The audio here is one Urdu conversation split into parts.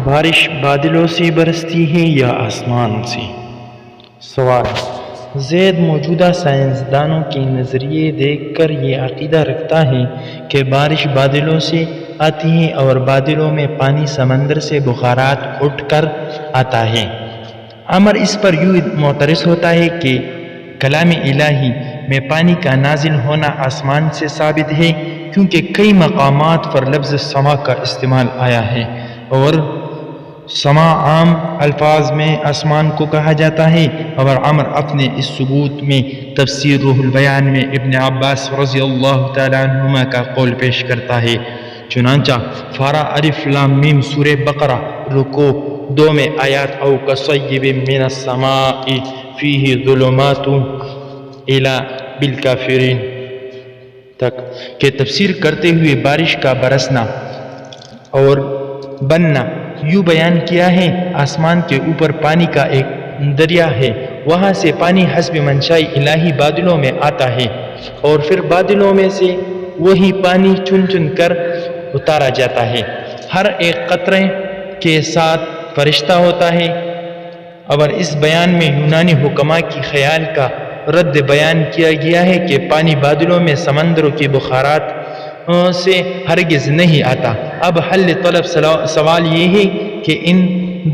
بارش بادلوں سے برستی ہے یا آسمان سے؟ سوال: زید موجودہ سائنسدانوں کے نظریے دیکھ کر یہ عقیدہ رکھتا ہے کہ بارش بادلوں سے آتی ہے اور بادلوں میں پانی سمندر سے بخارات اٹھ کر آتا ہے۔ عمر اس پر یوں معترض ہوتا ہے کہ کلام الہی میں پانی کا نازل ہونا آسمان سے ثابت ہے، کیونکہ کئی مقامات پر لفظ سما کا استعمال آیا ہے اور سما عام الفاظ میں آسمان کو کہا جاتا ہے۔ اور عمر اپنے اس ثبوت میں تفسیر روح البیان میں ابن عباس رضی اللہ تعالیٰ عنہما کا قول پیش کرتا ہے۔ چنانچہ فارہ الف لام میم سورہ بقرہ رکوع 2 میں آیات او کصیب من السماء فیہ ظلمات الی بالکافرین تک کہ تفسیر کرتے ہوئے بارش کا برسنا اور بننا یوں بیان کیا ہے: آسمان کے اوپر پانی کا ایک دریا ہے، وہاں سے پانی حسب منشاء الہی بادلوں میں آتا ہے اور پھر بادلوں میں سے وہی پانی چن چن کر اتارا جاتا ہے۔ ہر ایک قطرے کے ساتھ فرشتہ ہوتا ہے۔ اور اس بیان میں یونانی حکماء کی خیال کا رد بیان کیا گیا ہے کہ پانی بادلوں میں سمندروں کے بخارات سے ہرگز نہیں آتا۔ اب حل طلب سوال یہ ہے کہ ان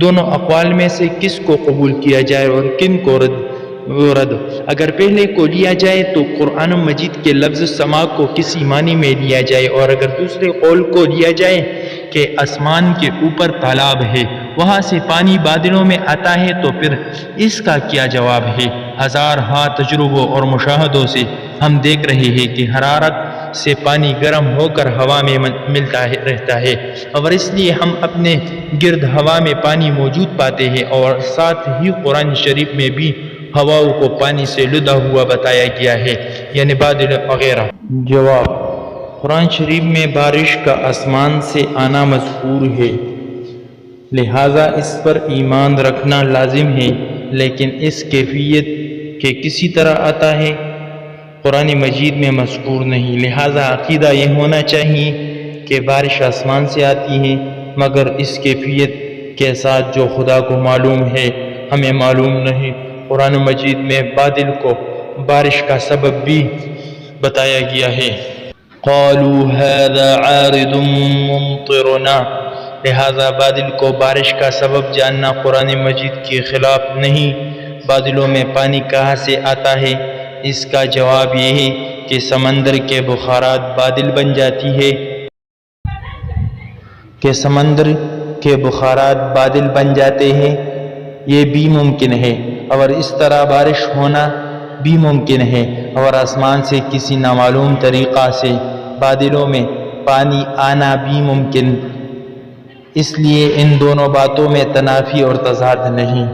دونوں اقوال میں سے کس کو قبول کیا جائے اور کن کو رد؟ اگر پہلے کو لیا جائے تو قرآن مجید کے لفظ سما کو کسی معنی میں لیا جائے، اور اگر دوسرے قول کو لیا جائے کہ آسمان کے اوپر تالاب ہے، وہاں سے پانی بادلوں میں آتا ہے، تو پھر اس کا کیا جواب ہے؟ ہزارہا تجربوں اور مشاہدوں سے ہم دیکھ رہے ہیں کہ حرارت سے پانی گرم ہو کر ہوا میں ملتا رہتا ہے، اور اس لیے ہم اپنے گرد ہوا میں پانی موجود پاتے ہیں، اور ساتھ ہی قرآن شریف میں بھی ہواؤں کو پانی سے لدا ہوا بتایا گیا ہے، یعنی بادل وغیرہ۔ جواب: قرآن شریف میں بارش کا آسمان سے آنا مذکور ہے، لہذا اس پر ایمان رکھنا لازم ہے، لیکن اس کیفیت کے کسی طرح آتا ہے قرآن مجید میں مذکور نہیں، لہذا عقیدہ یہ ہونا چاہیے کہ بارش آسمان سے آتی ہے، مگر اس کیفیت کے ساتھ جو خدا کو معلوم ہے ہمیں معلوم نہیں۔ قرآن مجید میں بادل کو بارش کا سبب بھی بتایا گیا ہے۔ قالوا هذا عارض ممطرنا، لہذا بادل کو بارش کا سبب جاننا قرآن مجید کے خلاف نہیں۔ بادلوں میں پانی کہاں سے آتا ہے؟ اس کا جواب یہ ہے کہ سمندر کے بخارات بادل بن جاتی ہے، سمندر کے بخارات بادل بن جاتے ہیں، یہ بھی ممکن ہے، اور اس طرح بارش ہونا بھی ممکن ہے، اور آسمان سے کسی نامعلوم طریقہ سے بادلوں میں پانی آنا بھی ممکن۔ اس لیے ان دونوں باتوں میں تنافی اور تضاد نہیں۔